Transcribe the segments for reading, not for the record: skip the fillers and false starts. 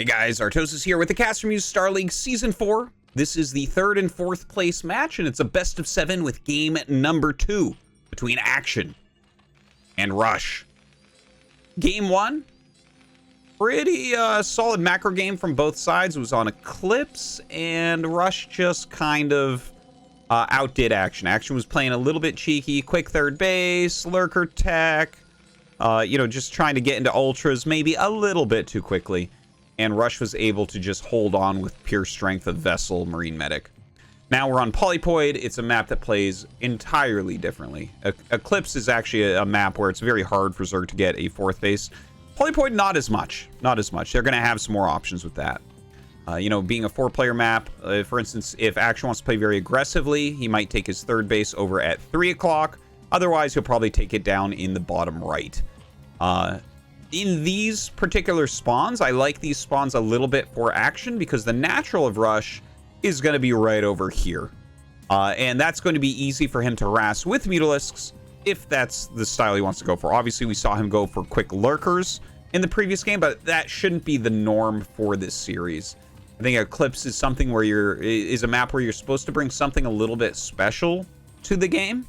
Hey guys, Artosis here with the CasterMuse Star League Season 4. This is the 3rd and 4th place match, and it's a best of 7 with game number 2 between Action and Rush. Game 1, pretty solid macro game from both sides. It was on Eclipse, and Rush just kind of outdid Action. Action was playing a little bit cheeky, quick third base, lurker tech, just trying to get into ultras maybe a little bit too quickly. And Rush was able to just hold on with pure strength of Vessel Marine Medic. Now we're on Polypoid. It's a map that plays entirely differently. Eclipse is actually a map where it's very hard for Zerg to get a 4th base. Polypoid, not as much. Not as much. They're going to have some more options with that. Being a 4-player map, for instance, if Action wants to play very aggressively, he might take his 3rd base over at 3 o'clock. Otherwise, he'll probably take it down in the bottom right. In these particular spawns, I like these spawns a little bit for Action because the natural of Rush is going to be right over here. And that's going to be easy for him to harass with Mutalisks if that's the style he wants to go for. Obviously, we saw him go for quick lurkers in the previous game, but that shouldn't be the norm for this series. I think Eclipse is something where is a map where you're supposed to bring something a little bit special to the game.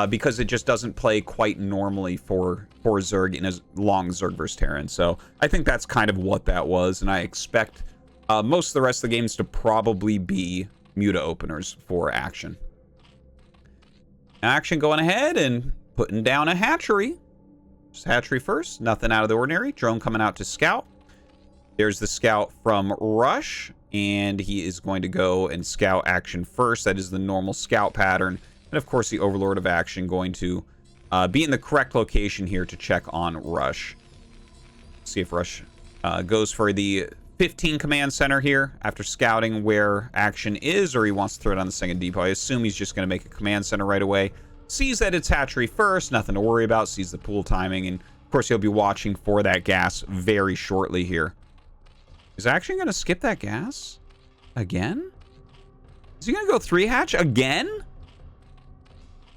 Because it just doesn't play quite normally for Zerg in a long Zerg vs. Terran. So I think that's kind of what that was, and I expect most of the rest of the games to probably be Muta openers for Action. Action going ahead and putting down a hatchery. Just hatchery first, nothing out of the ordinary. Drone coming out to scout. There's the scout from Rush, and he is going to go and scout Action first. That is the normal scout pattern. And of course, the Overlord of Action going to be in the correct location here to check on Rush. See if Rush goes for the 15 command center here after scouting where Action is, or he wants to throw it on the second depot. I assume he's just going to make a command center right away. Sees that it's hatchery first, nothing to worry about. Sees the pool timing, and of course, he'll be watching for that gas very shortly here. Is Action going to skip that gas again? Is he going to go 3 hatch again?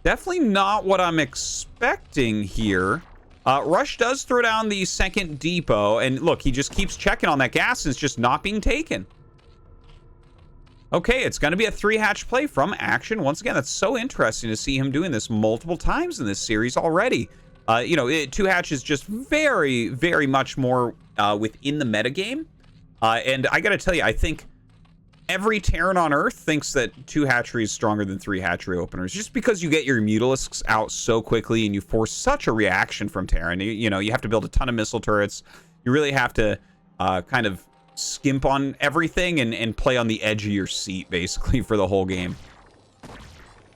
Definitely not what I'm expecting here. Rush does throw down the second depot, and look, he just keeps checking on that gas, and it's just not being taken. Okay, it's going to be a 3-hatch play from Action. Once again, that's so interesting to see him doing this multiple times in this series already. 2-hatch is just very, very much more within the metagame. And I got to tell you, I think every Terran on Earth thinks that 2 hatchery is stronger than 3 hatchery openers, just because you get your Mutalisks out so quickly and you force such a reaction from Terran. You have to build a ton of missile turrets. You really have to kind of skimp on everything and play on the edge of your seat, basically, for the whole game.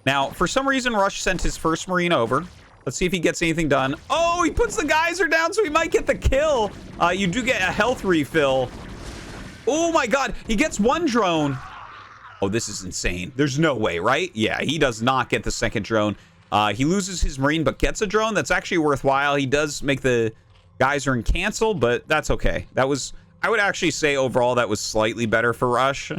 Now, for some reason, Rush sent his first Marine over. Let's see if he gets anything done. Oh, he puts the geyser down, so he might get the kill. You do get a health refill. Oh my god, he gets 1 drone. Oh, this is insane. There's no way, right? Yeah, he does not get the second drone. He loses his Marine, but gets a drone. That's actually worthwhile. He does make the geyser and cancel, but that's okay. That was, I would actually say overall that was slightly better for Rush.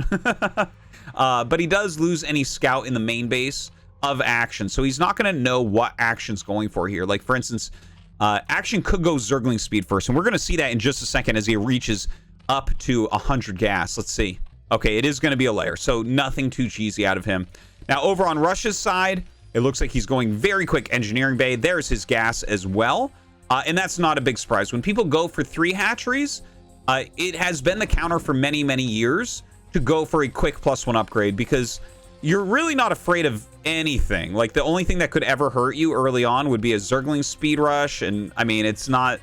But he does lose any scout in the main base of Action, so he's not going to know what Action's going for here. Like, for instance, Action could go Zergling speed first, and we're going to see that in just a second as he reaches up to 100 gas. Let's see. Okay, it is going to be a layer, so nothing too cheesy out of him. Now, over on Rush's side, it looks like he's going very quick engineering bay. There's his gas as well, and that's not a big surprise. When people go for 3 hatcheries, it has been the counter for many, many years to go for a quick +1 upgrade because you're really not afraid of anything. Like, the only thing that could ever hurt you early on would be a Zergling speed rush, and I mean, it's not...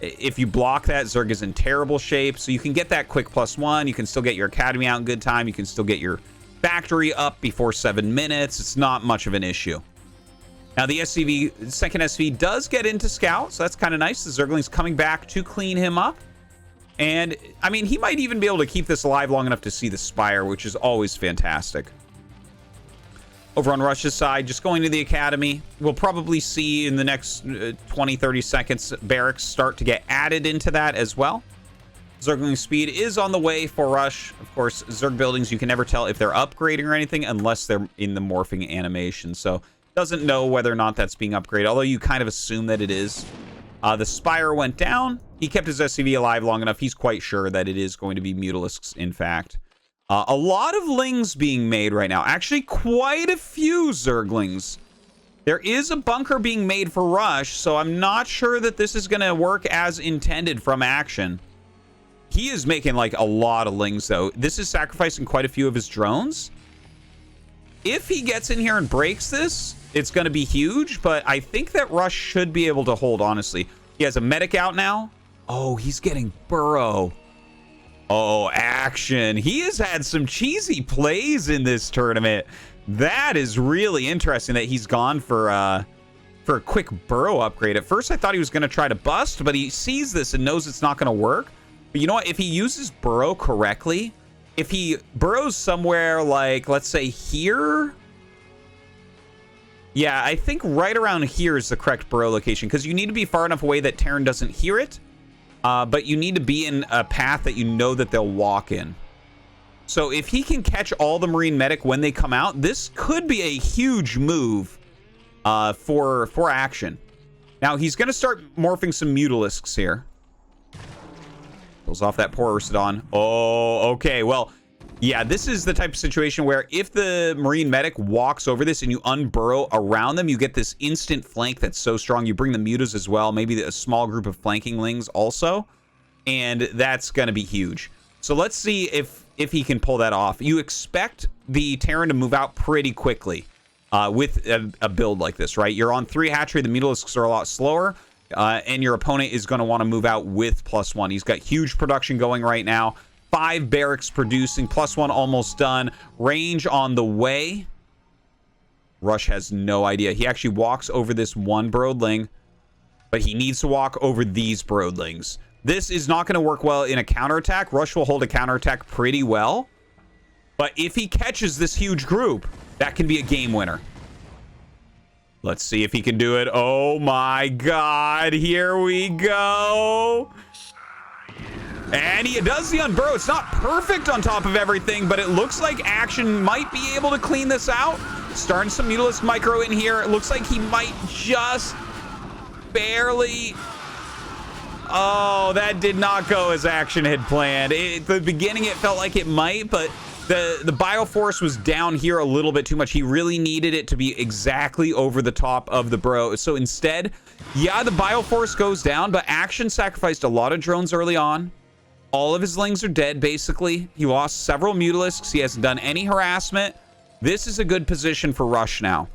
If you block that, Zerg is in terrible shape. So you can get that quick +1. You can still get your academy out in good time. You can still get your factory up before 7 minutes. It's not much of an issue. Now, the second SV does get into scout, so that's kind of nice. The Zergling's coming back to clean him up. And, I mean, he might even be able to keep this alive long enough to see the Spire, which is always fantastic. Over on Rush's side, just going to the academy. We'll probably see in the next 20-30 seconds barracks start to get added into that as well. Zergling speed is on the way for Rush. Of course, Zerg buildings, you can never tell if they're upgrading or anything unless they're in the morphing animation. So doesn't know whether or not that's being upgraded, although you kind of assume that it is. The Spire went down. He kept his SCV alive long enough. He's quite sure that it is going to be Mutalisks, in fact. A lot of Lings being made right now. Actually, quite a few Zerglings. There is a bunker being made for Rush, so I'm not sure that this is going to work as intended from Action. He is making, like, a lot of Lings, though. This is sacrificing quite a few of his drones. If he gets in here and breaks this, it's going to be huge, but I think that Rush should be able to hold, honestly. He has a medic out now. Oh, he's getting Burrow. Oh, Action. He has had some cheesy plays in this tournament. That is really interesting that he's gone for a quick Burrow upgrade. At first, I thought he was going to try to bust, but he sees this and knows it's not going to work. But you know what? If he uses Burrow correctly, if he burrows somewhere like, let's say here. Yeah, I think right around here is the correct burrow location, because you need to be far enough away that Terran doesn't hear it. But you need to be in a path that you know that they'll walk in. So if he can catch all the Marine Medic when they come out, this could be a huge move for Action. Now, he's going to start morphing some Mutalisks here. Pulls off that poor Ursidon. Oh, okay. Well, yeah, this is the type of situation where if the Marine Medic walks over this and you unburrow around them, you get this instant flank that's so strong. You bring the Mutas as well, maybe a small group of flanking Lings also, and that's going to be huge. So let's see if he can pull that off. You expect the Terran to move out pretty quickly with a build like this, right? You're on 3 hatchery. The Mutalisks are a lot slower, and your opponent is going to want to move out with +1. He's got huge production going right now. 5 barracks producing, +1 almost done. Range on the way. Rush has no idea. He actually walks over this one Broodling, but he needs to walk over these Broodlings. This is not going to work well in a counterattack. Rush will hold a counterattack pretty well. But if he catches this huge group, that can be a game winner. Let's see if he can do it. Oh my God. Here we go. And he does the unburrow. It's not perfect on top of everything, but it looks like Action might be able to clean this out. Starting some Mutalisk micro in here. It looks like he might just barely... Oh, that did not go as Action had planned. At the beginning, it felt like it might, but the Bioforce was down here a little bit too much. He really needed it to be exactly over the top of the burrow. So instead, yeah, the Bioforce goes down, but Action sacrificed a lot of drones early on. All of his Lings are dead, basically. He lost several Mutalisks. He hasn't done any harassment. This is a good position for Rush now.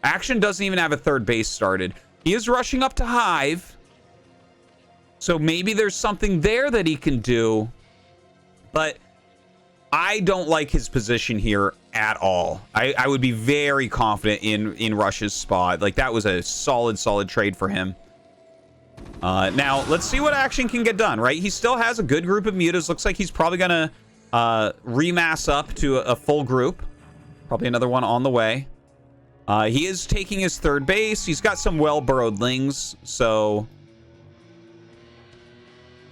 Action doesn't even have a 3rd base started. He is rushing up to Hive. So maybe there's something there that he can do. But I don't like his position here at all. I would be very confident in Rush's spot. Like, that was a solid trade for him. Now, let's see what Action can get done, right? He still has a good group of Mutas. Looks like he's probably going to remass up to a full group. Probably another one on the way. He is taking his 3rd base. He's got some well-burrowed Lings, so...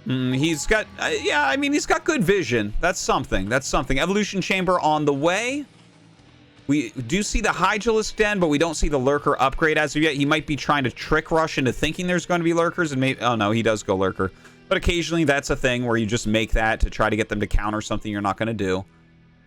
he's got... yeah, I mean, he's got good vision. That's something. That's something. Evolution Chamber on the way. We do see the Hydralisk Den, but we don't see the Lurker upgrade as of yet. He might be trying to trick Rush into thinking there's going to be Lurkers, and maybe... Oh, no, he does go Lurker. But occasionally, that's a thing where you just make that to try to get them to counter something you're not going to do.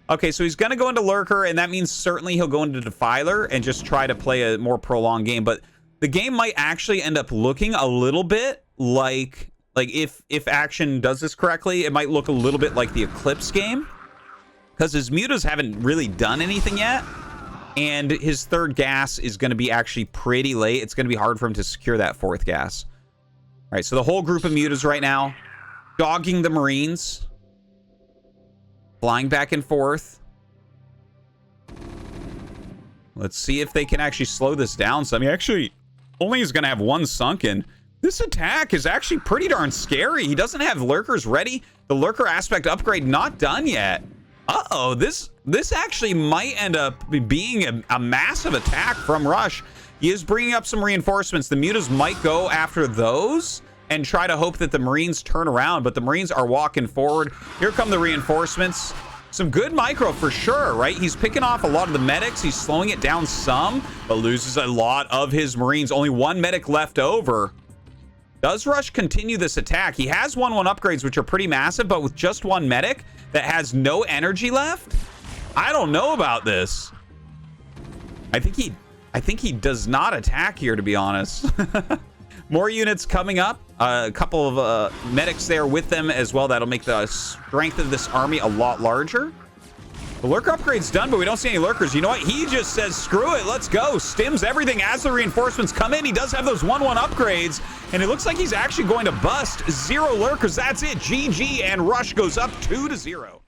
Okay, so he's going to go into Lurker, and that means certainly he'll go into Defiler and just try to play a more prolonged game. But the game might actually end up looking a little bit like if Action does this correctly, it might look a little bit like the Eclipse game. Because his Mutas haven't really done anything yet. And his 3rd gas is going to be actually pretty late. It's going to be hard for him to secure that 4th gas. All right, so the whole group of Mutas right now, dogging the Marines. Flying back and forth. Let's see if they can actually slow this down some. He actually only is going to have 1 sunken. This attack is actually pretty darn scary. He doesn't have Lurkers ready. The Lurker aspect upgrade not done yet. Uh-oh, this actually might end up being a massive attack from Rush. He is bringing up some reinforcements. The Mutas might go after those and try to hope that the Marines turn around, but the Marines are walking forward. Here come the reinforcements. Some good micro for sure, right? He's picking off a lot of the medics. He's slowing it down some, but loses a lot of his Marines. Only 1 medic left over. Does Rush continue this attack? He has 1/1 upgrades, which are pretty massive, but with just one medic that has no energy left? I don't know about this. I think he does not attack here, to be honest. More units coming up. A couple of medics there with them as well. That'll make the strength of this army a lot larger. The lurker upgrade's done, but we don't see any lurkers. You know what? He just says, screw it, let's go. Stims everything as the reinforcements come in. He does have those 1/1 upgrades, and it looks like he's actually going to bust 0 lurkers. That's it. GG, and Rush goes up 2-0.